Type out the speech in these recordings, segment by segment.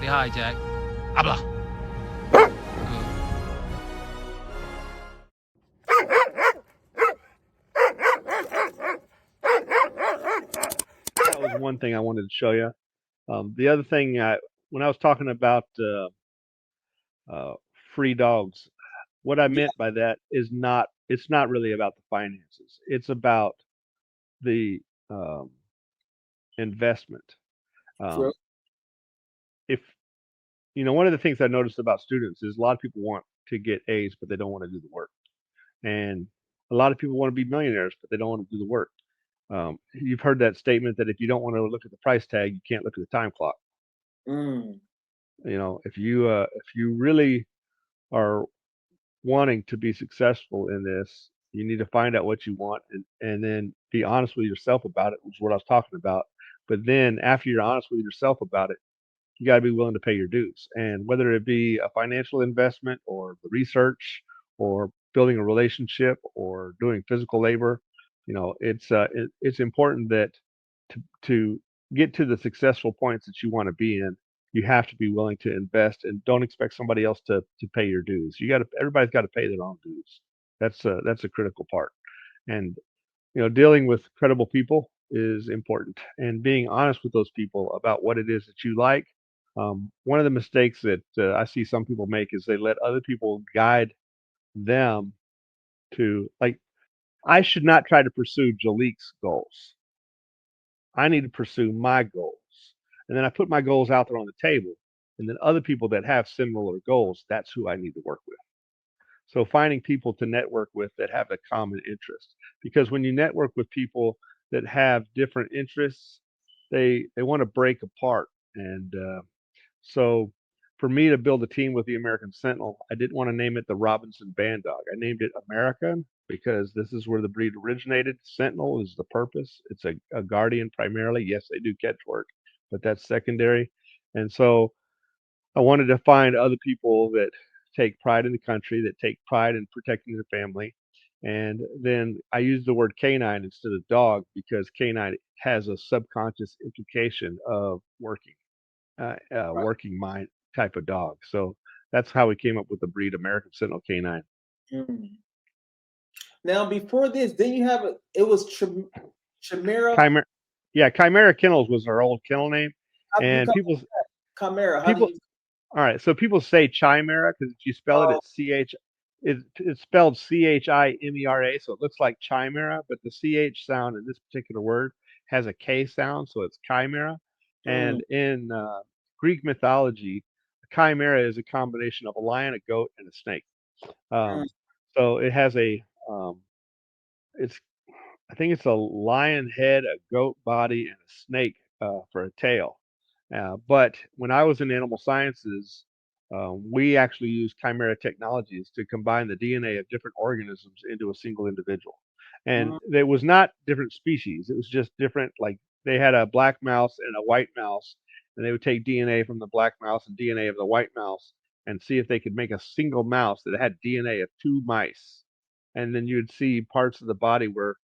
Say hi, Jack. Habla. Good. That was one thing I wanted to show you. The other thing, when I was talking about uh, free dogs, what I Yeah. meant by that is not. It's not really about the finances. It's about the um, investment. True. Um, if one of the things I noticed about students is a lot of people want to get A's, but they don't want to do the work, and a lot of people want to be millionaires, but they don't want to do the work. You've heard that statement that if you don't want to look at the price tag, you can't look at the time clock. Mm. If you really are wanting to be successful in this, you need to find out what you want and then be honest with yourself about it, which is what I was talking about. But then after you're honest with yourself about it, you got to be willing to pay your dues. And whether it be a financial investment or the research or building a relationship or doing physical labor, it's important that to get to the successful points that you want to be in, you have to be willing to invest and don't expect somebody else to pay your dues. Everybody's got to pay their own dues. That's a critical part. And dealing with credible people is important, and being honest with those people about what it is that you like. One of the mistakes that I see some people make is they let other people guide them to, like, I should not try to pursue Jalik's goals. I need to pursue my goals. And then I put my goals out there on the table. And then other people that have similar goals, that's who I need to work with. So finding people to network with that have a common interest. Because when you network with people that have different interests, they want to break apart. And so for me to build a team with the American Sentinel, I didn't want to name it the Robinson Bandog. I named it American because this is where the breed originated. Sentinel is the purpose. It's a guardian primarily. Yes, they do catch work, but that's secondary. And so I wanted to find other people that take pride in the country, that take pride in protecting their family. And then I use the word canine instead of dog because canine has a subconscious implication of Right. working mind type of dog. So that's how we came up with the breed American Sentinel Canine. Mm. Now, before this, then you have it was chimera. Chimera, yeah, Chimera Kennels was our old kennel name, How do you and come chimera? How do people you? all right, so people say Chimera because if you spell it, Oh, it's it's spelled Chimera, so it looks like Chimera, but the ch sound in this particular word has a k sound, so it's Chimera. mm, And in Greek mythology, a chimera is a combination of a lion, a goat, and a snake. mm, Um, so it has um, it's I think it's a lion head, a goat body, and a snake for a tail. But when I was in animal sciences, we actually used chimera technologies to combine the DNA of different organisms into a single individual. And mm, it was not different species, it was just different, like they had a black mouse and a white mouse, and they would take DNA from the black mouse and DNA of the white mouse and see if they could make a single mouse that had DNA of two mice. And then you'd see parts of the body where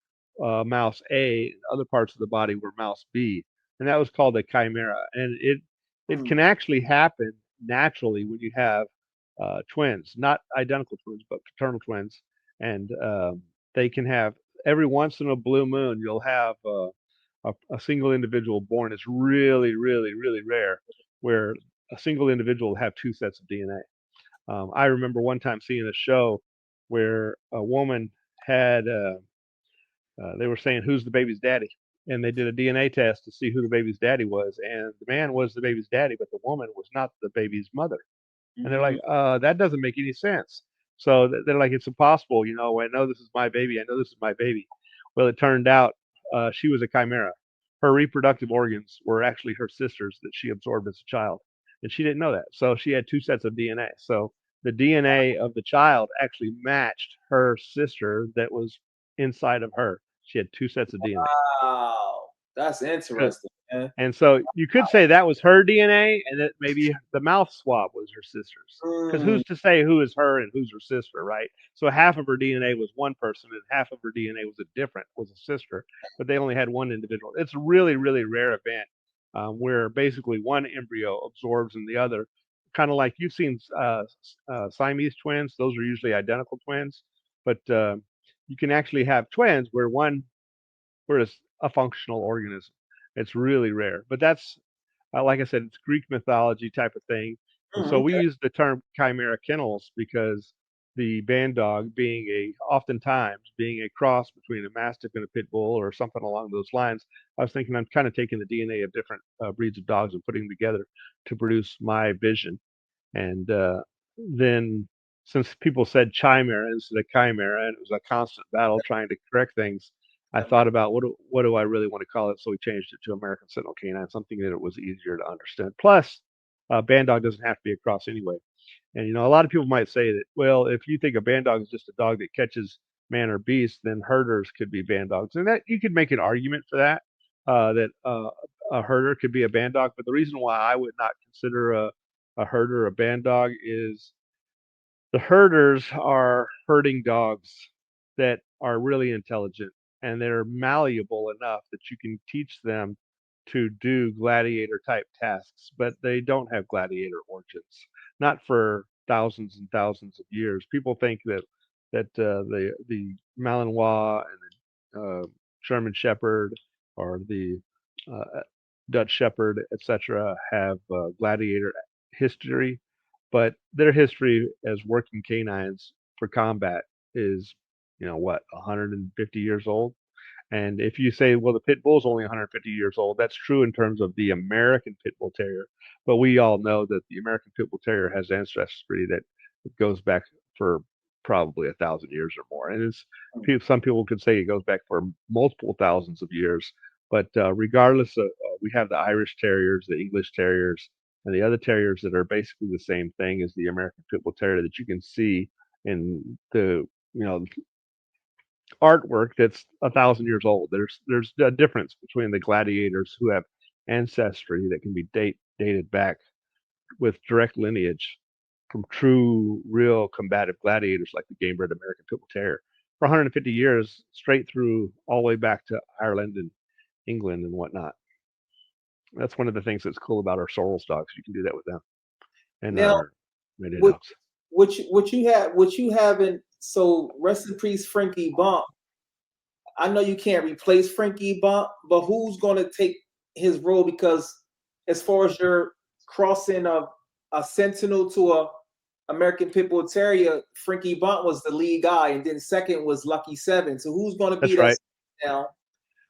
mouse A, and other parts of the body were mouse B, and that was called a chimera. And it mm. can actually happen naturally when you have twins, not identical twins, but fraternal twins, and they can have every once in a blue moon you'll have a single individual born. It's really, really, really rare where a single individual will have two sets of DNA. I remember one time seeing a show where a woman had they were saying who's the baby's daddy, and they did a DNA test to see who the baby's daddy was, and the man was the baby's daddy, but the woman was not the baby's mother. And they're Mhm. like, that doesn't make any sense. So they're like, it's impossible. I know this is my baby. I know this is my baby. Well, it turned out she was a chimera. Her reproductive organs were actually her sister's that she absorbed as a child, and she didn't know that. So she had two sets of DNA. So the DNA of the child actually matched her sister that was inside of her. She had two sets of Wow, that's DNA. interesting, man. And so you could say that was her DNA, and that maybe the mouth swab was her sister's. Because Mm, who's to say who is her and who's her sister, right? So half of her DNA was one person, and half of her DNA was a sister, but they only had one individual. It's a really, really rare event. where basically one embryo absorbs in the other, kind of like you've seen Siamese twins. Those are usually identical twins, but you can actually have twins where it's a functional organism. It's really rare, but that's like I said, it's Greek mythology type of thing. And so we Okay. use the term chimera kennels because the bandog oftentimes being a cross between a mastiff and a pit bull or something along those lines. I was thinking I'm kind of taking the DNA of different breeds of dogs and putting them together to produce my vision. And then since people said chimera instead of chimera, and it was a constant battle trying to correct things, I thought about what do I really want to call it? So we changed it to American Sentinel Canine, something that it was easier to understand. Plus, Bandog doesn't have to be a cross anyway. And a lot of people might say that, well, if you think a Bandog is just a dog that catches man or beast, then herders could be Bandogs, and that you could make an argument for that. That a herder could be a Bandog, but the reason why I would not consider a herder a Bandog is the herders are herding dogs that are really intelligent and they're malleable enough that you can teach them to do gladiator type tasks, but they don't have gladiator origins. Not for thousands and thousands of years. People think that the Malinois and the German Shepherd or the uh, Dutch Shepherd, etc., have gladiator history, but their history as working canines for combat is, what, 150 years old. And if you say, well, the pit bull is only 150 years old, that's true in terms of the American pit bull terrier. But we all know that the American pit bull terrier has ancestry that goes back for probably 1,000 years or more. And some people could say it goes back for multiple thousands of years. But regardless of, we have the Irish Terriers, the English Terriers, and the other terriers that are basically the same thing as the American Pit Bull Terrier that you can see in the artwork that's 1,000 years old. There's a difference between the gladiators who have ancestry that can be dated back with direct lineage from true, real combative gladiators like the game-bred American Pit Bull Terrier for 150 years, straight through all the way back to Ireland and England and whatnot. That's one of the things that's cool about our Sorrels dogs. You can do that with them and Now, our radio what dogs. what you haven't, so rest in peace, Frankie Bump. I know you can't replace Frankie Bump, but who's going to take his role? Because as far as your crossing of a Sentinel to a American Pit Bull Terrier, Frankie Bump was the lead guy, and then second was Lucky Seven. So who's going to be That's that right. now?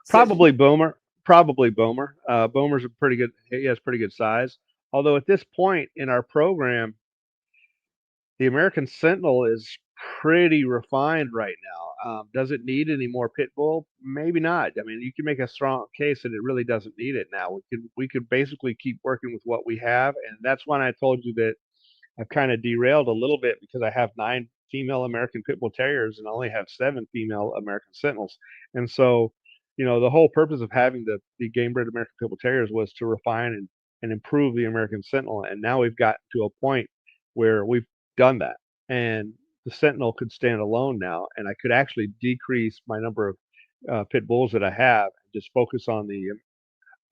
Probably Boomer. Probably Boomer. Boomer's a pretty good. He has pretty good size. Although at this point in our program, the American Sentinel is pretty refined right now. Does it need any more pit bull? Maybe not. I mean, you can make a strong case that it really doesn't need it now. We could basically keep working with what we have, and that's when I told you that I've kind of derailed a little bit because I have 9 female American Pit Bull Terriers and I only have 7 female American Sentinels. And so, the whole purpose of having the game bred American Pit Bull Terriers was to refine and improve the American Sentinel. And now we've got to a point where we've done that. And the Sentinel could stand alone now. And I could actually decrease my number of pit bulls that I have and just focus on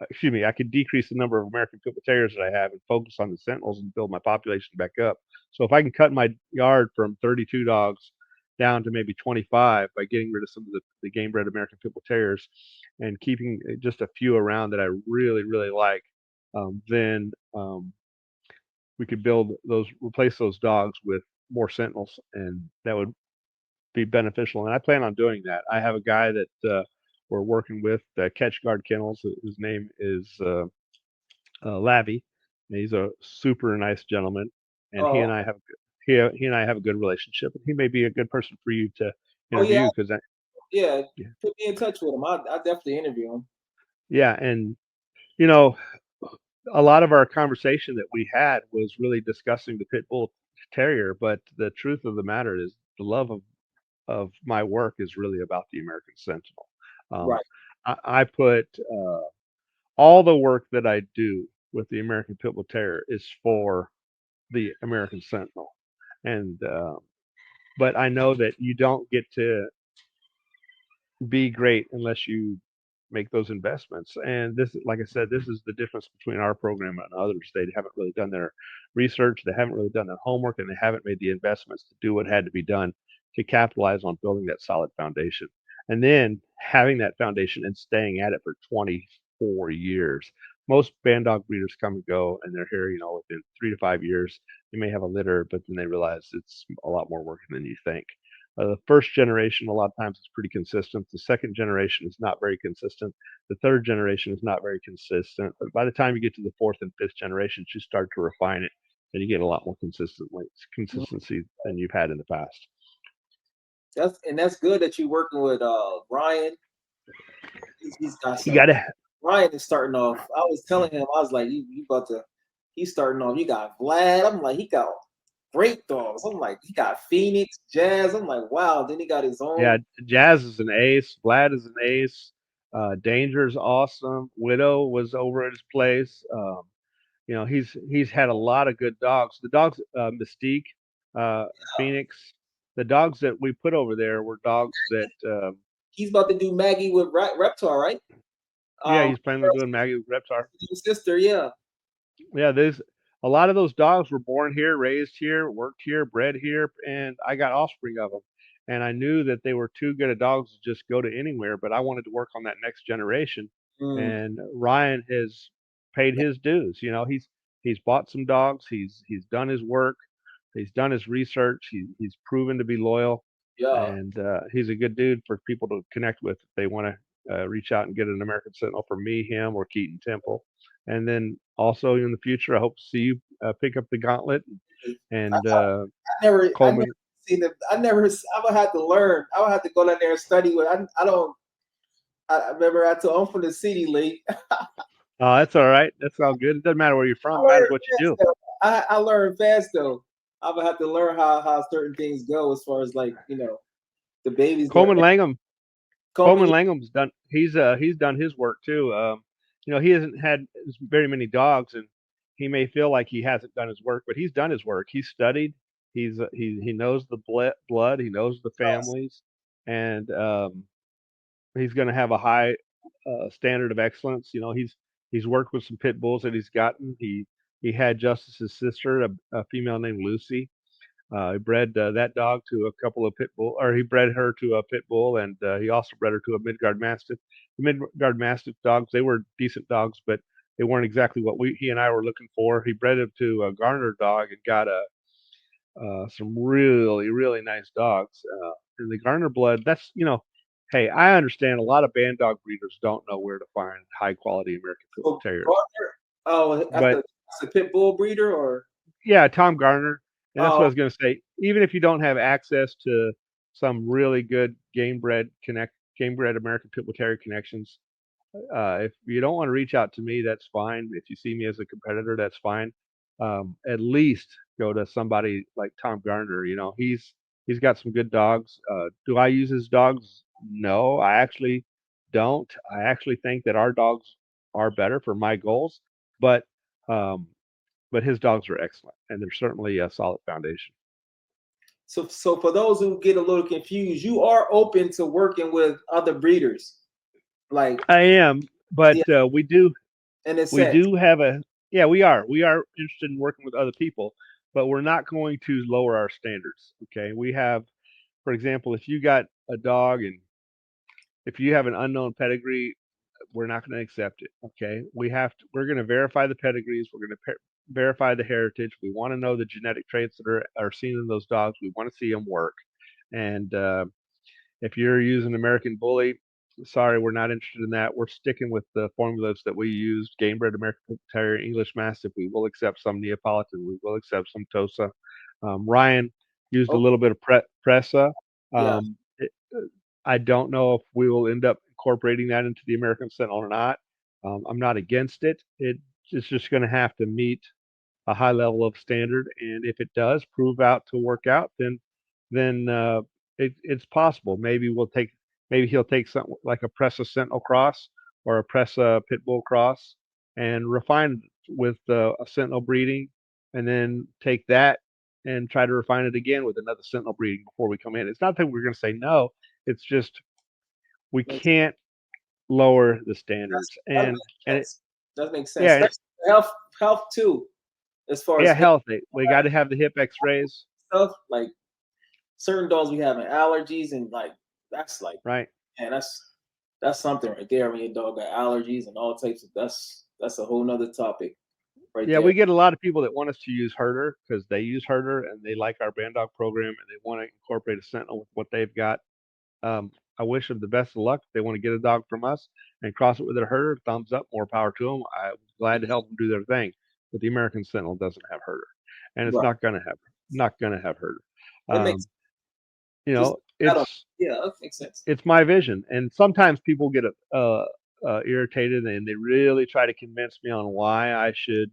I could decrease the number of American Pit Bull Terriers that I have and focus on the Sentinels and build my population back up. So if I can cut my yard from 32 dogs down to maybe 25 by getting rid of some of the game-bred American Pit Bull Terriers and keeping just a few around that I really, really like, then we could replace those dogs with more Sentinels, and that would be beneficial. And I plan on doing that. I have a guy that we're working with, Catch Guard Kennels. His name is Lavi. And he's a super nice gentleman, and he Oh, and I have he and I have a good relationship. And he may be a good person for you to oh yeah, interview because yeah. yeah, Put me in touch with him. I definitely interview him. yeah, and you know, a lot of our conversation that we had was really discussing the pit bull terrier, but the truth of the matter is the love of my work is really about the American Sentinel. Um, Right. I put all the work that I do with the American Pit Bull Terrier is for the American Sentinel, and but I know that you don't get to be great unless you make those investments. And this, like I said, this is the difference between our program and others. They haven't really done their research, they haven't really done their homework, and they haven't made the investments to do what had to be done to capitalize on building that solid foundation. And then having that foundation and staying at it for 24 years. Most Bandog breeders come and go, and they're here, within 3 to 5 years. You may have a litter, but then they realize it's a lot more work than you think. The first generation, a lot of times, is pretty consistent. The second generation is not very consistent. The third generation is not very consistent. But by the time you get to the fourth and fifth generations, you start to refine it, and you get a lot more consistency than you've had in the past. That's good that you're working with Ryan. He's got some. You got to. Ryan is starting off. I was telling him, I was like, you about to. He's starting off. You got Vlad. I'm like, he got great dogs. I'm like, he got Phoenix, Jazz. I'm like, wow. Then he got his own. Yeah, Jazz is an ace. Vlad is an ace. Danger's awesome. Widow was over at his place. He's had a lot of good dogs. The dogs, Mystique, Phoenix, the dogs that we put over there were dogs that. He's about to do Maggie with Reptar, right? Yeah, he's planning on doing Maggie with Reptar. His sister, yeah. Yeah, there's a lot of those dogs were born here, raised here, worked here, bred here, and I got offspring of them. And I knew that they were too good of dogs to just go to anywhere, but I wanted to work on that next generation. And Ryan has paid his dues. He's bought some dogs. He's done his work. He's done his research. He's proven to be loyal. Yeah. And he's a good dude for people to connect with if they want to reach out and get an American Sentinel from me, him, or Keaton Temple. And then also in the future, I hope to see you pick up the gauntlet. And I never Coleman. seen it. I would have to learn. I would have to go down there and study. I remember I'm from the city, Lee. Oh, that's all right. That's all good. It doesn't matter where you're from. It matters what you do. I learned fast though. I would have to learn how certain things go as far as the babies. Coleman Langham's done. He's done his work too. He hasn't had very many dogs, and he may feel like he hasn't done his work, but he's done his work. He's studied. He knows the blood. He knows the families, and he's going to have a high standard of excellence. He's worked with some pit bulls that he's gotten. He had Justice's sister, a female named Lucy. He bred that dog to a couple of pit bull, or he bred her to a pit bull, and he also bred her to a Midgard Mastiff. The Midgard Mastiff dogs, they were decent dogs, but they weren't exactly what he and I were looking for. He bred them to a Garner dog and got some really, really nice dogs. And the Garner blood, that's, hey, I understand a lot of Bandog breeders don't know where to find high quality American Pit Bull Terriers. But it's a pit bull breeder, or? Yeah, Tom Garner. And that's what I was going to say. Even if you don't have access to some really good game bred American Pit Bull Terrier connections, if you don't want to reach out to me, that's fine. If you see me as a competitor, that's fine. At least go to somebody like Tom Garner. He's got some good dogs. Do I use his dogs? No, I actually don't. I actually think that our dogs are better for my goals, but his dogs are excellent, and they're certainly a solid foundation. So for those who get a little confused, you are open to working with other breeders, like I am, but we do have we are interested in working with other people, but we're not going to lower our standards. Okay, we have, for example, if you got a dog and if you have an unknown pedigree, we're not going to accept it. Okay, we're going to verify the pedigrees. We're going to verify the heritage. We want to know the genetic traits that are seen in those dogs. We want to see them work. And if you're using American Bully, sorry, we're not interested in that. We're sticking with the formulas that we used: game bred American Terrier, English Mastiff. We will accept some Neapolitan. We will accept some Tosa. Ryan used a little bit of Presa. I don't know if we will end up incorporating that into the American Sentinel or not. I'm not against it. It's just going to have to meet a high level of standard, and if it does prove out to work out, then it's possible. Maybe he'll take something like a Presa Sentinel cross or a Presa Pit Bull cross and refine it with a Sentinel breeding, and then take that and try to refine it again with another Sentinel breeding before we come in. It's not that we're going to say no. It's just we can't lower the standards. That And makes and sense. That makes sense. yeah, That's health too, as far as yeah, hip healthy. We got to have the hip X-rays, stuff. Like certain dogs we having allergies, and like that's like, right? man, that's something right there. When your dog got allergies and all types of that's a whole nother topic right Yeah, there. we get a lot of people that want us to use herder because they use herder and they like our Bandog program and they want to incorporate a Sentinel with what they've got. Um, I wish them the best of luck. If they want to get a dog from us and cross it with a herder, thumbs up, more power to them. I'm glad to help them do their thing. But the American Sentinel doesn't have herder, and it's Right. not gonna have herder. It makes just I don't. It's Yeah, that makes sense. my vision, and sometimes people get irritated and they really try to convince me on why I should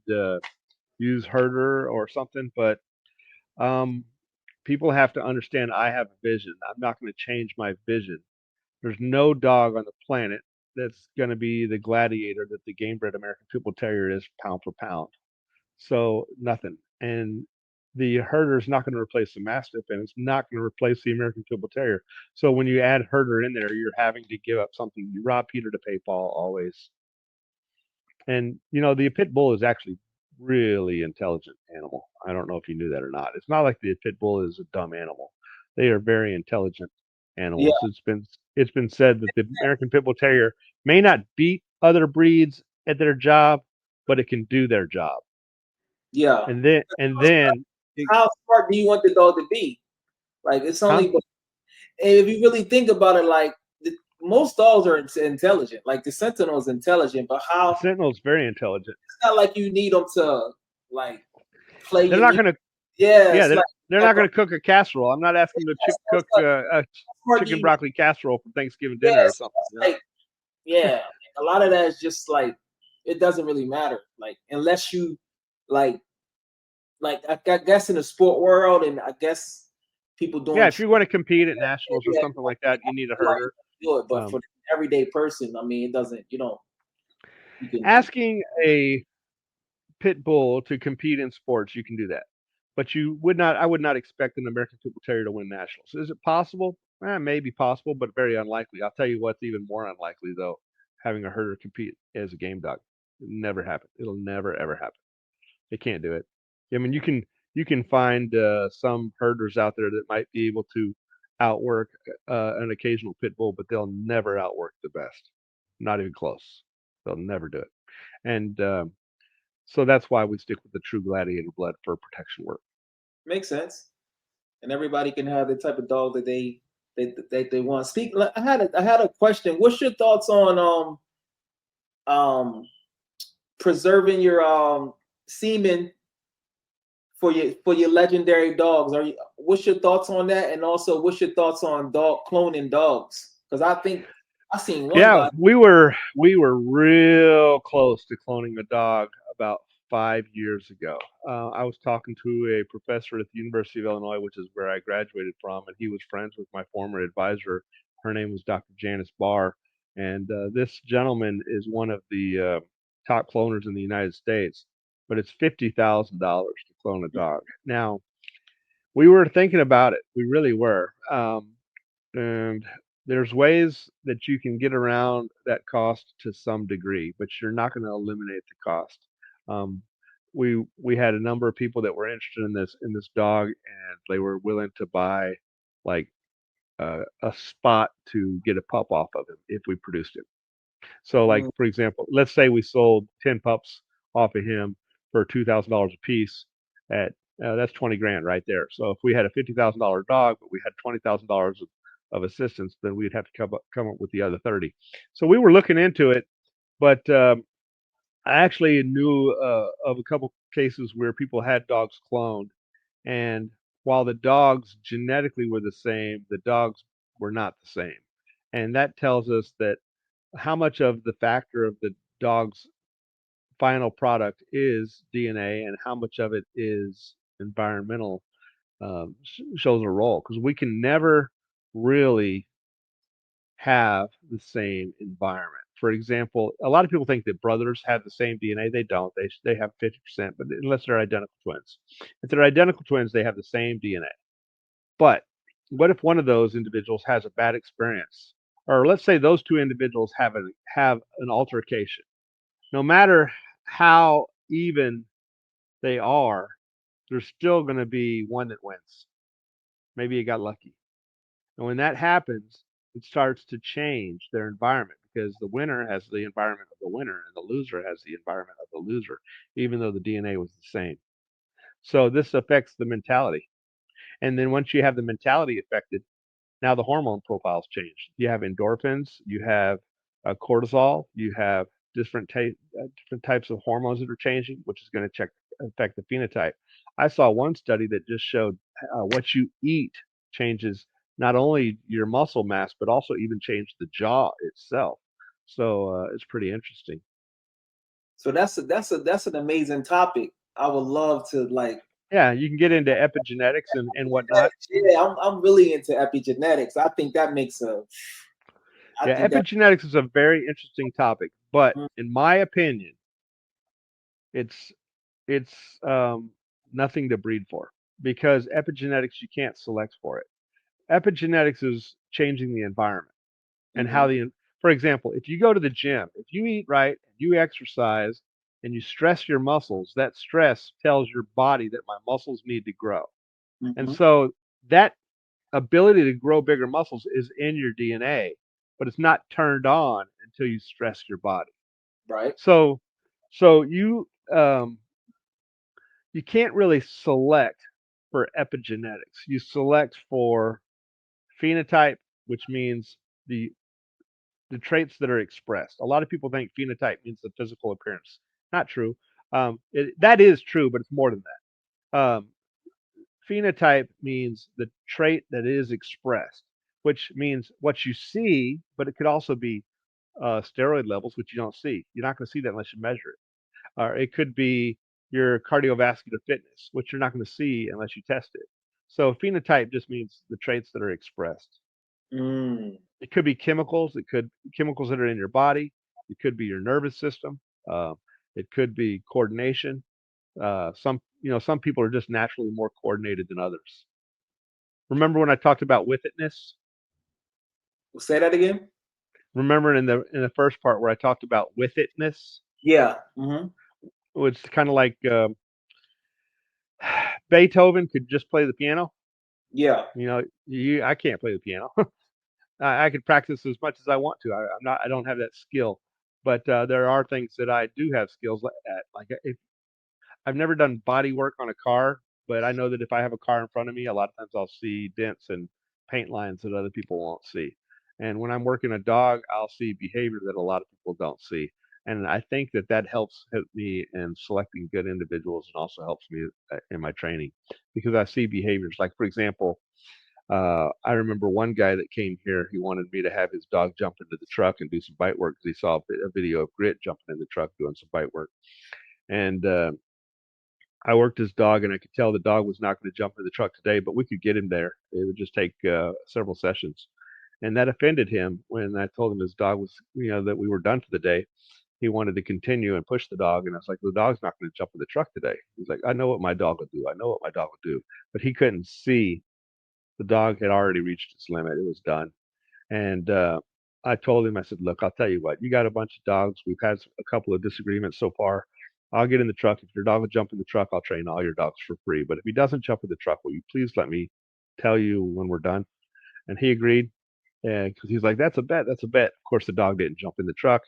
use herder or something. But um, people have to understand I have a vision. I'm not going to change my vision. There's no dog on the planet that's going to be the Gladiator that the game bred American Pit Bull Terrier is pound for pound. So nothing. And the herder is not going to replace the Mastiff, and it's not going to replace the American Pit Bull Terrier. So when you add herder in there, you're having to give up something. You rob Peter to pay Paul always. And the pit bull is actually really intelligent animal. I don't know if you knew that or not. It's not like the pit bull is a dumb animal. They are very intelligent Yeah, animals. It's been said that the American Pit Bull Terrier may not beat other breeds at their job, but it can do their job. yeah. And then How smart do you want the dog to be? Like it's huh? only, if you really think about it, like most dogs are intelligent. Like the Sentinel is intelligent, but The how? Sentinel's very intelligent. It's not like you need them to like play They're your not music. gonna Yeah, yeah, it's they're like not gonna cook a casserole. I'm not asking them to it's cook like, a smart do chicken you? broccoli casserole for Thanksgiving Yeah, dinner or it's something. like yeah, a lot of that is just like it doesn't really matter. Like unless you like I guess in the sport world, and I guess people Yeah, doing if you want to compete at nationals or yeah, something like that, you need a like herder. do it. But Um, for the everyday person, I mean, it doesn't. You know, you can. Asking a pit bull to compete in sports, you can do that, but I would not expect an American Pit Bull Terrier to win nationals. Is it possible? Maybe possible, but very unlikely. I'll tell you what's even more unlikely though: having a herder compete as a game dog. It'll never happen. It'll never ever happen. They can't do it. I mean, you can find some herders out there that might be able to outwork an occasional pit bull, but they'll never outwork the best. Not even close. They'll never do it. And so that's why we stick with the true gladiator blood for protection work. Makes sense. And everybody can have the type of dog that they want. Speak. I had a question. What's your thoughts on um preserving your semen for your legendary dogs? What's your thoughts on that? And also, what's your thoughts on dog cloning dogs? Because I think I seen one Yeah, guy. we were real close to cloning a dog about 5 years ago. I was talking to a professor at the University of Illinois, which is where I graduated from, and he was friends with my former advisor. Her name was Dr. Janice Barr, and this gentleman is one of the top cloners in the United States. But it's $50,000 to clone a dog. Now, we were thinking about it. We really were. And there's ways that you can get around that cost to some degree, but you're not going to eliminate the cost. Um, we had a number of people that were interested in this dog, and they were willing to buy like a spot to get a pup off of him if we produced it. So, like Mm, for example, let's say we sold 10 pups off of him for $2,000 a piece. At That's 20 grand right there. So if we had a $50,000 dog, but we had $20,000 of assistance, then we'd have to come up with the other 30. So we were looking into it, but I actually knew of a couple cases where people had dogs cloned, and while the dogs genetically were the same, the dogs were not the same, and that tells us that how much of the factor of the dog's final product is DNA and how much of it is environmental shows a role because we can never really have the same environment. For example, a lot of people think that brothers have the same DNA. They don't. They have 50%, but unless they're identical twins. If they're identical twins, they have the same DNA. But what if one of those individuals has a bad experience or let's say those two individuals have an altercation. No matter how even they are, there's still going to be one that wins. Maybe you got lucky. And when that happens, it starts to change their environment because the winner has the environment of the winner and the loser has the environment of the loser, even though the DNA was the same. So this affects the mentality. And then once you have the mentality affected, now the hormone profiles change. You have endorphins, you have cortisol, you have different types of hormones that are changing, which is going to affect the phenotype. I saw one study that just showed what you eat changes not only your muscle mass, but also even change the jaw itself. So it's pretty interesting. So that's an amazing topic. I would love to Yeah, you can get into epigenetics and whatnot. Yeah, I'm really into epigenetics. I think that makes Yeah, epigenetics is a very interesting topic, but Mm. in my opinion, it's nothing to breed for because epigenetics you can't select for it. Epigenetics is changing the environment and how for example, if you go to the gym, if you eat right, you exercise, and you stress your muscles, that stress tells your body that my muscles need to grow. And so that ability to grow bigger muscles is in your DNA, but it's not turned on until you stress your body. Right. So you you can't really select for epigenetics. You select for phenotype, which means the traits that are expressed. A lot of people think phenotype means the physical appearance. Not true. That is true, but it's more than that. Phenotype means the trait that is expressed, which means what you see, but it could also be steroid levels, which you don't see. You're not going to see that unless you measure it. Or it could be your cardiovascular fitness, which you're not going to see unless you test it. So phenotype just means the traits that are expressed. It could be chemicals. It could chemicals that are in your body. It could be your nervous system. It could be coordination. Some people are just naturally more coordinated than others. Remember when I talked about with itness? Say that again. Remember in the first part where I talked about with itness? Yeah. It's kind of like Beethoven could just play the piano. Yeah. I can't play the piano. I could practice as much as I want to. I don't have that skill, but there are things that I do have skills at. Like if I've never done body work on a car, but I know that if I have a car in front of me, a lot of times I'll see dents and paint lines that other people won't see. And when I'm working a dog, I'll see behavior that a lot of people don't see. And I think that helps me in selecting good individuals and also helps me in my training because I see behaviors. Like, for example, I remember one guy that came here. He wanted me to have his dog jump into the truck and do some bite work because he saw a video of Grit jumping in the truck doing some bite work. And I worked his dog, and I could tell the dog was not going to jump in the truck today, but we could get him there. It would just take several sessions. And that offended him when I told him his dog was, that we were done for the day. He wanted to continue and push the dog. And I was like, the dog's not going to jump in the truck today. He's like, I know what my dog will do. I know what my dog will do. But he couldn't see the dog had already reached its limit. It was done. And I told him, I said, look, I'll tell you what, you got a bunch of dogs. We've had a couple of disagreements so far. I'll get in the truck. If your dog will jump in the truck, I'll train all your dogs for free. But if he doesn't jump in the truck, will you please let me tell you when we're done? And he agreed. And because he's like, that's a bet. That's a bet. Of course, the dog didn't jump in the truck.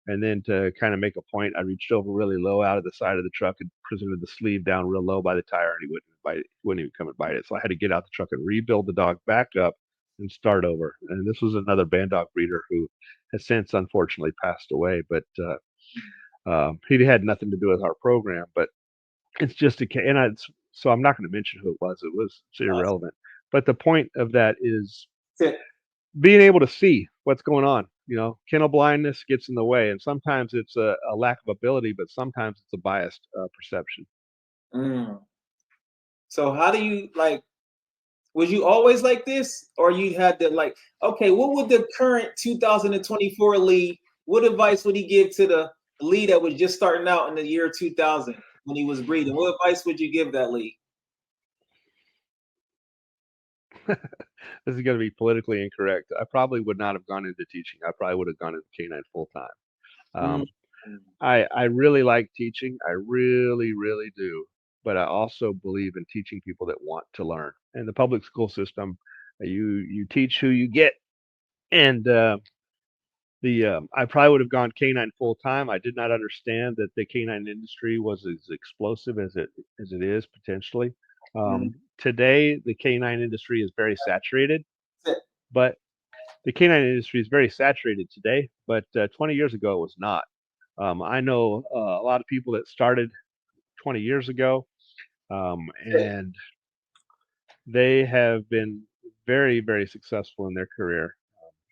And then to kind of make a point, I reached over really low out of the side of the truck and presented the sleeve down real low by the tire, and he wouldn't bite it. He wouldn't even come and bite it. So I had to get out the truck and rebuild the dog back up and start over. And this was another Bandog breeder who has since unfortunately passed away. But he had nothing to do with our program. But it's just so I'm not going to mention who it was. It's irrelevant. But the point of that is being able to see what's going on. Kennel blindness gets in the way, and sometimes it's a lack of ability, but sometimes it's a biased perception. So how do you was you always like this, or you had to okay, what would the current 2024 Lee, what advice would he give to the Lee that was just starting out in the year 2000 when he was breeding? What advice would you give that Lee? This is going to be politically incorrect. I probably would not have gone into teaching. I probably would have gone into canine full time. Mm. I really like teaching. I really, really do. But I also believe in teaching people that want to learn. In the public school system, you teach who you get. And I probably would have gone canine full time. I did not understand that the canine industry was as explosive as it is potentially. Mm. Today, the canine industry is very saturated, That's it. but the canine industry is very saturated today. But 20 years ago, it was not. I know a lot of people that started 20 years ago, and they have been very, very successful in their career.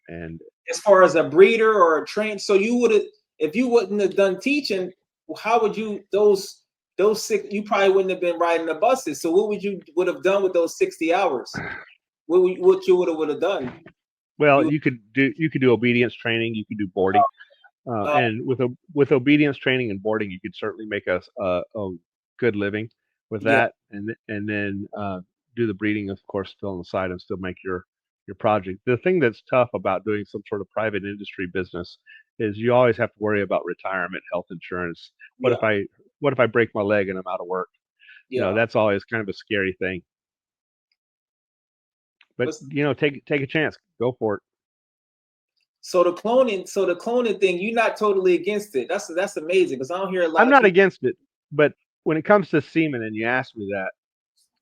And As far as a breeder or a train, so you would have, if you wouldn't have done teaching, how would you those six? You probably wouldn't have been riding the buses. So what would have done with those 60 hours? What you would have done? well, You you could do obedience training, you could do boarding, uh, and with obedience training and boarding, you could certainly make a good living with yeah. that, and then do the breeding, of course, still on the side and still make your project. The thing that's tough about doing some sort of private industry business is you always have to worry about retirement, health insurance. What Yeah. if I break my leg and I'm out of work? Yeah. That's always kind of a scary thing. But What's- take a chance, go for it. So the cloning thing, you're not totally against it. That's amazing because I don't hear a lot I'm of not people. against it, but when it comes to semen, and you asked me that,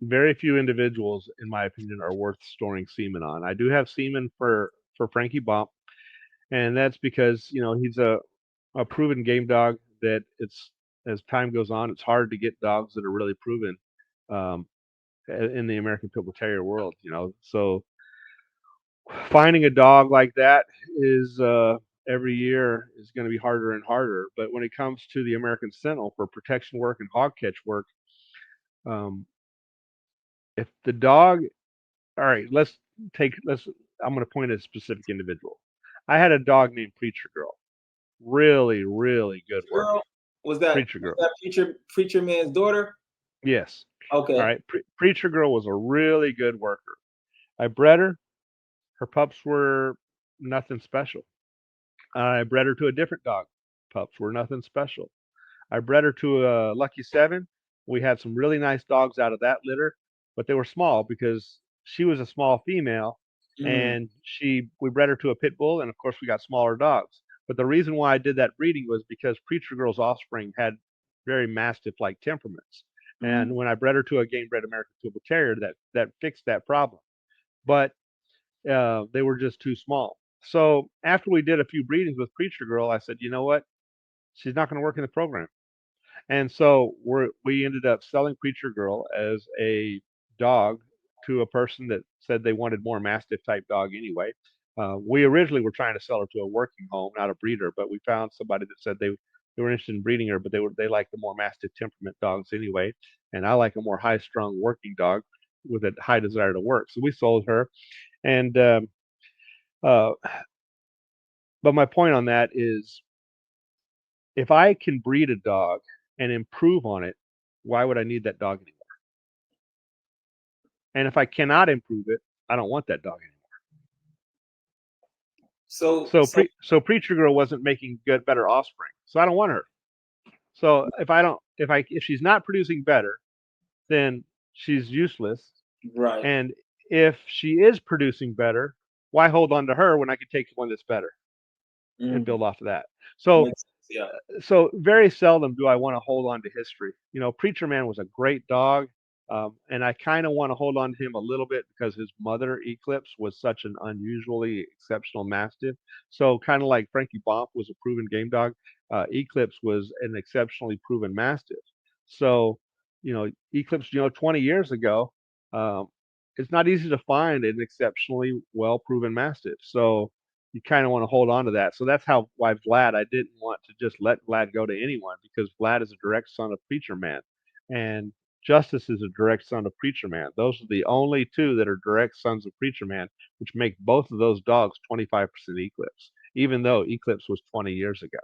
very few individuals, in my opinion, are worth storing semen on. I do have semen for Frankie Bump, and that's because he's a proven game dog. That it's as time goes on, it's hard to get dogs that are really proven um, in the American Pit Bull Terrier world. So finding a dog like that is every year is going to be harder and harder. But when it comes to the American Sentinel for protection work and hog catch work, um, if the dog, all right, let's. I'm going to point at a specific individual. I had a dog named Preacher Girl, really, really good worker. Girl, was that Preacher Girl, preacher man's daughter? yes. All Okay. right, Preacher Girl was a really good worker. I bred her. Her pups were nothing special. I bred her to a different dog. Pups were nothing special. I bred her to a Lucky 7. We had some really nice dogs out of that litter, but they were small because she was a small female, Mm. and we bred her to a pit bull, and of course we got smaller dogs. But the reason why I did that breeding was because Preacher Girl's offspring had very mastiff-like temperaments, Mm. and when I bred her to a game bred American Pit Bull Terrier, that fixed that problem. But they were just too small. So after we did a few breedings with Preacher Girl, I said, you know what? She's not going to work in the program. And so we ended up selling Preacher Girl as a dog to a person that said they wanted more Mastiff type dog anyway. We originally were trying to sell her to a working home, not a breeder, but we found somebody that said they were interested in breeding her, but they like the more Mastiff temperament dogs anyway. And I like a more high strung working dog with a high desire to work. So we sold her. And uh, but my point on that is, if I can breed a dog and improve on it, why would I need that dog anymore? And if I cannot improve it, I don't want that dog anymore. So So Preacher Girl wasn't making better offspring, so I don't want her. So if she's not producing better, then she's useless. right. And if she is producing better, why hold on to her when I could take one that's better and Mm. build off of that? So Makes sense. Yeah. so very seldom do I want to hold on to history. Preacher Man was a great dog, and I kind of want to hold on to him a little bit because his mother Eclipse was such an unusually exceptional mastiff. So kind of like Frankie Bomp was a proven game dog, Eclipse was an exceptionally proven mastiff. So Eclipse, 20 years ago, um, it's not easy to find an exceptionally well proven mastiff. So you kind of want to hold on to that. So that's why Vlad, I didn't want to just let Vlad go to anyone, because Vlad is a direct son of Preacher Man, and Justice is a direct son of Preacher Man. Those are the only two that are direct sons of Preacher Man, which make both of those dogs 25% Eclipse, even though Eclipse was 20 years ago.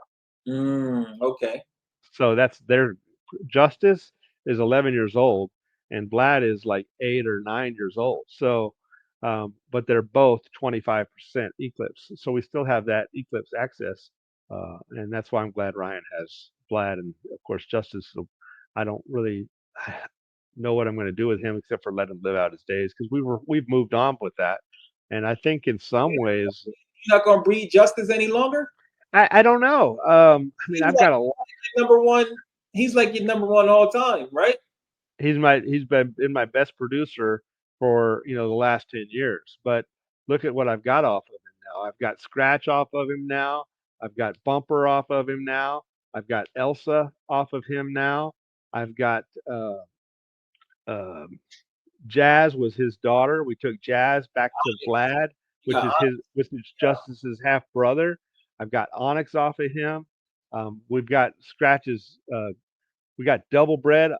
Okay. So that's their Justice is 11 years old, and Vlad is like 8 or 9 years old. So but they're both 25% Eclipse. So we still have that Eclipse access, and that's why I'm glad Ryan has Vlad and of course Justice. So I don't really know what I'm going to do with him except for let him live out his days because we've moved on with that, and I think in some ways You're not gonna breed Justice any longer. I don't know. I mean, He's I've like got a number one. He's like your number one all time, right? he's been my best producer for the last 10 years. But look at what I've got off of him now. I've got Scratch off of him now. I've got Bumper off of him now. I've got Elsa off of him now. I've got um Jazz was his daughter. We took Jazz back to Vlad, which Yeah, is Justice's half brother. I've got Onyx off of him. We've got Scratch's we got double bred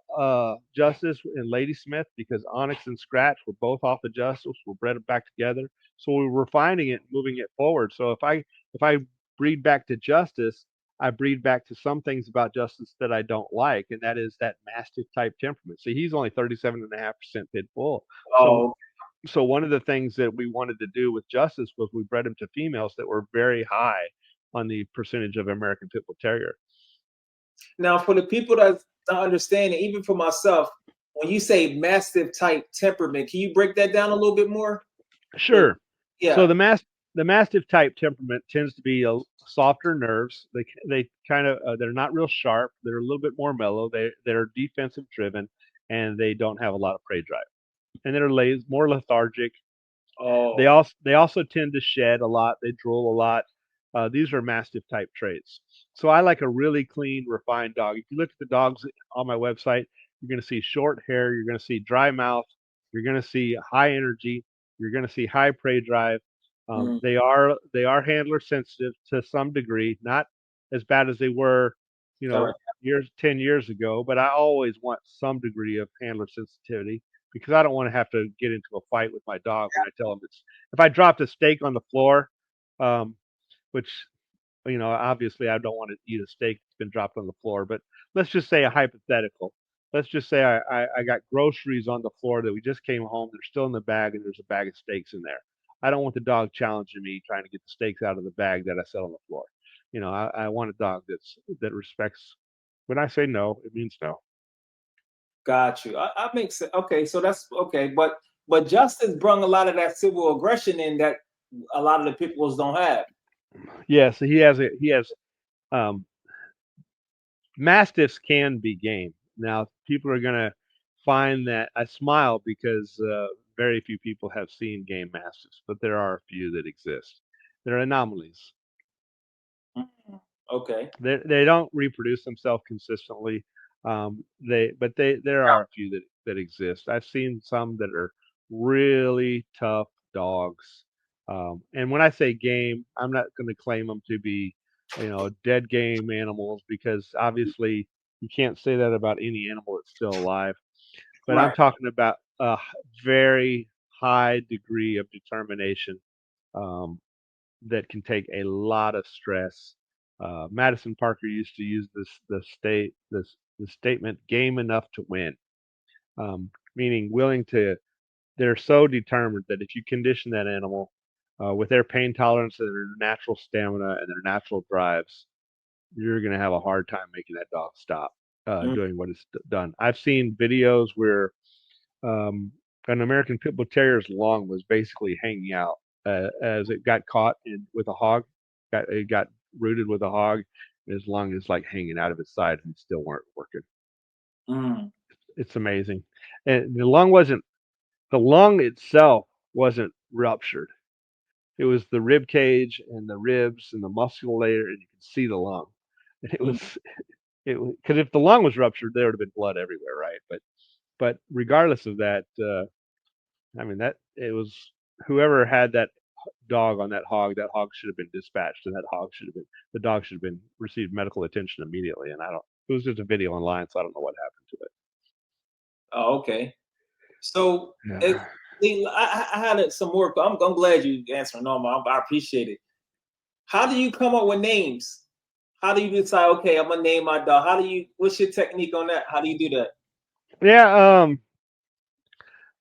Justice and Ladysmith because Onyx and Scratch were both off of Justice. We're bred back together, so we were refining it, moving it forward. So if I breed back to Justice, I breed back to some things about Justice that I don't like, and that is that Mastiff type temperament. See, he's only 37.5% pit bull. So Oh, so one of the things that we wanted to do with Justice was we bred him to females that were very high on the percentage of American Pit Bull Terrier. now for the people that don't understand it, even for myself, when you say Mastiff type temperament, can you break that down a little bit more? Sure. So Yeah. the Mastiff type temperament tends to be softer nerves. They kind of they're not real sharp. They're a little bit more mellow. They're defensive driven, and they don't have a lot of prey drive. And they're more lethargic. Oh, They also tend to shed a lot. They drool a lot. These are Mastiff type traits. So I like a really clean, refined dog. If you look at the dogs on my website, you're going to see short hair. You're going to see dry mouth. You're going to see high energy. You're going to see high prey drive. mm, They are handler sensitive to some degree, not as bad as they were, correct. 10 years ago. But I always want some degree of handler sensitivity because I don't want to have to get into a fight with my dog when I tell him it's. If I dropped a steak on the floor, um, which obviously I don't want to eat a steak that's been dropped on the floor, but let's just say a hypothetical. Let's just say I got groceries on the floor that we just came home. They're still in the bag, and there's a bag of steaks in there. I don't want the dog challenging me trying to get the steaks out of the bag that I set on the floor. I want a dog that respects. When I say no, it means no. Got you. I make sense. Okay, so that's okay. But Justice brung a lot of that civil aggression in that a lot of the pit bulls don't have. Yeah, so he has um, Mastiffs can be game. Now, people are going to find that I smile because very few people have seen game Mastiffs, but there are a few that exist. They're anomalies. Okay. They don't reproduce themselves consistently. There are a few that exist. I've seen some that are really tough dogs. And when I say game, I'm not going to claim them to be, dead game animals because obviously you can't say that about any animal that's still alive. But I'm Right. talking about a very high degree of determination um, that can take a lot of stress. Madison Parker used to use the statement "game enough to win," meaning willing to. They're so determined that if you condition that animal with their pain tolerance and their natural stamina and their natural drives, you're going to have a hard time making that dog stop Mm, doing what it's done. I've seen videos where um, an American Pit Bull Terrier's lung was basically hanging out as it got caught with a hog. It got rooted with a hog. His lung is like hanging out of his side, and still weren't working. mm, It's amazing. And the lung itself wasn't ruptured. It was the rib cage and the ribs and the muscle layer, and you could see the lung. And it mm. was because if the lung was ruptured, there would have been blood everywhere, right? But regardless of that, I mean that it was whoever had that dog on that hog should have been dispatched, and the dog should have been received medical attention immediately. And I don't. It was just a video online, so I don't know what happened to it. Oh, okay. So it, Yeah. I had some more. I'm glad you answered. No, I appreciate it. How do you come up with names? How do you decide? Okay, I'm gonna name my dog. How do you? What's your technique on that? How do you do that? Yeah.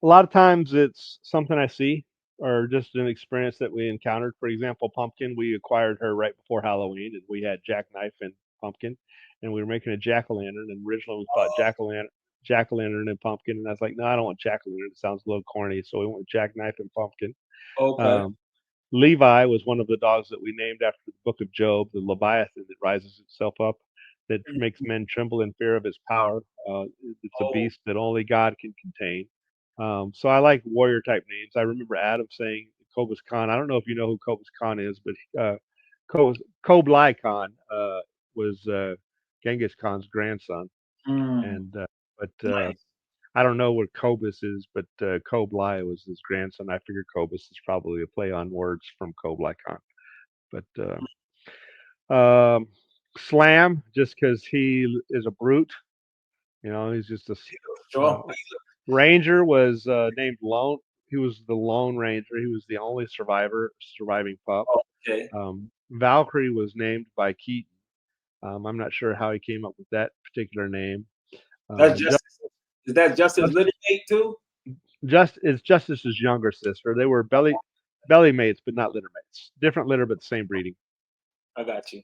A lot of times it's something I see. or just an experience that we encountered. For example, Pumpkin, we acquired her right before Halloween, and we had Jackknife and Pumpkin, and we were making a jack-o'-lantern. And originally we thought jack-o'-lantern and Pumpkin, and I was like, no, I don't want jack-o'-lantern. It sounds a little corny, so we went with Jackknife and Pumpkin. Okay. Um, Levi was one of the dogs that we named after the Book of Job, the Leviathan that rises itself up, that makes men tremble in fear of his power. It's a Oh. beast that only God can contain. So I like warrior type names. I remember Adam saying Cobus Khan. I don't know if you know who Cobus Khan is, but Koblai Khan was Genghis Khan's grandson. And but Nice. I don't know where Cobus is, but Koblai was his grandson. I figured Cobus is probably a play on words from Koblai Khan. But Slam, just because he is a brute, he's just a Sure. Ranger was named Lone. He was the Lone Ranger. He was the only surviving pup. Okay. Valkyrie was named by Keaton. I'm not sure how he came up with that particular name. That's is that Justice Little Mate too? It's Justice's younger sister. They were belly mates, but not litter mates. Different litter, but the same breeding. I got you.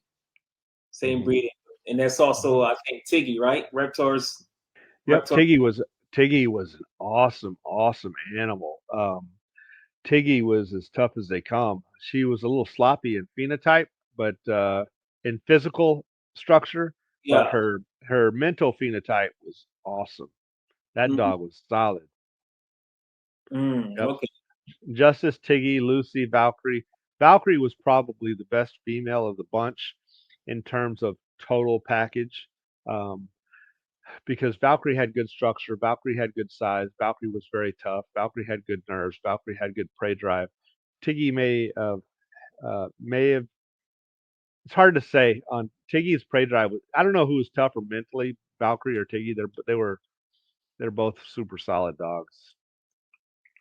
Same breeding, and that's also I think Tiggy, right? Reptar's. Yep, Tiggy was an awesome animal. Tiggy was as tough as they come. She was a little sloppy in phenotype, but in physical structure, but Yeah. her mental phenotype was awesome. That dog was solid. Yep. Okay. Justice, Tiggy, Lucy, Valkyrie. Valkyrie was probably the best female of the bunch in terms of total package. Because Valkyrie had good structure, Valkyrie had good size, Valkyrie was very tough, Valkyrie had good nerves, Valkyrie had good prey drive. Tiggy may have. It's hard to say on Tiggy's prey drive. I don't know who was tougher mentally, Valkyrie or Tiggy. They're both super solid dogs.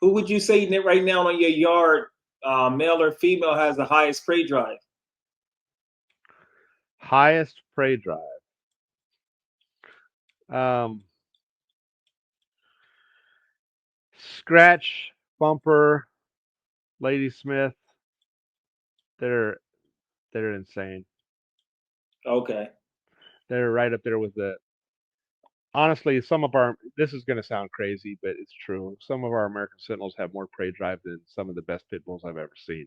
Who would you say that right now on your yard, male or female, has the highest prey drive? Highest prey drive. Scratch, Bumper, Lady Smith. They're insane. Okay. They're right up there with the. Honestly, this is going to sound crazy, but it's true. Some of our American Sentinels have more prey drive than some of the best pit bulls I've ever seen.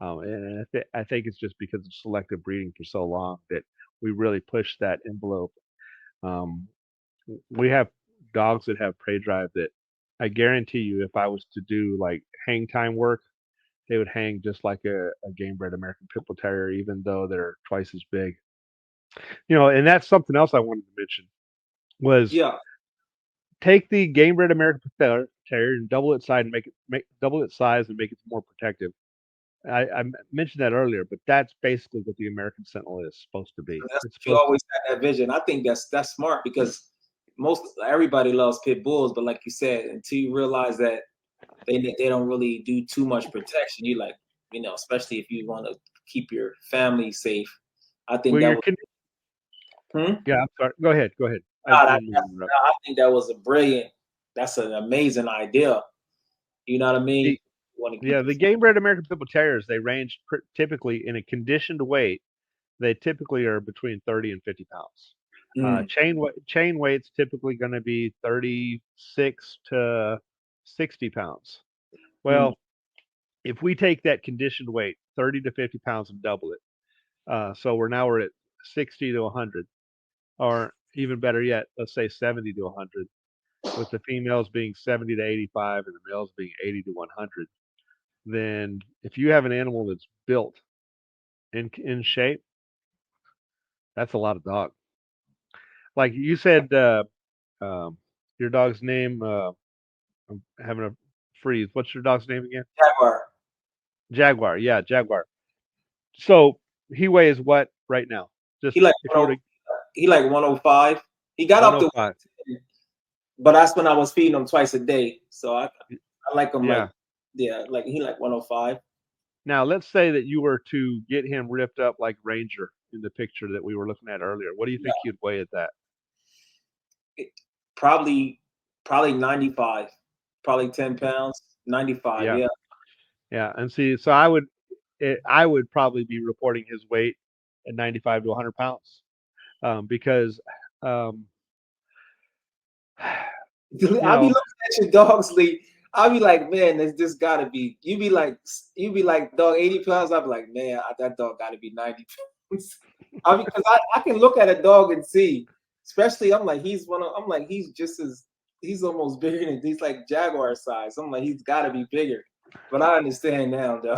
And I think it's just because of selective breeding for so long that we really push that envelope. We have dogs that have prey drive that I guarantee you, if I was to do like hang time work, they would hang just like a game bred American Pit Bull Terrier, even though they're twice as big. And that's something else I wanted to mention was take the game bred American Pit Terrier and double its size and double its size and make it more protective. I mentioned that earlier, but that's basically what the American Sentinel is supposed to be. You always had that vision. I think that's smart because everybody loves pit bulls, but like you said, until you realize that they don't really do too much protection, you like, especially if you want to keep your family safe. I think Yeah, I'm sorry. Go ahead. I think that was that's an amazing idea. You know what I mean? The game bred American Pit Bull Terriers, they range typically in a conditioned weight. They typically are between 30 and 50 pounds. Chain weight's typically going to be 36 to 60 pounds. Well, if we take that conditioned weight, 30 to 50 pounds, and double it, so we're at 60 to 100, or even better yet, let's say 70 to 100, with the females being 70 to 85 and the males being 80 to 100. Then if you have an animal that's built in shape, that's a lot of dog. Like you said, your dog's name. I'm having a freeze. What's your dog's name again? Jaguar. Jaguar. Yeah, Jaguar. So he weighs what right now? He like 105. He got up to 110, but that's when I was feeding him twice a day. So I like him like he like 105. Now let's say that you were to get him ripped up like Ranger in the picture that we were looking at earlier. What do you think he'd weigh at that? Probably 95. Probably 10 pounds. 95. Yeah. Yeah, and see, so I would probably be reporting his weight at 95 to 100 pounds, because um, you I'll be know, looking at your dogs, Lee. I'll be like, man, this gotta be. You be like, dog, 80 pounds. I'll be like, man, that dog gotta be 90 pounds. Because I can look at a dog and see, especially I'm like, I'm like, he's almost bigger than he's like Jaguar size. I'm like, he's gotta be bigger. But I understand now, though.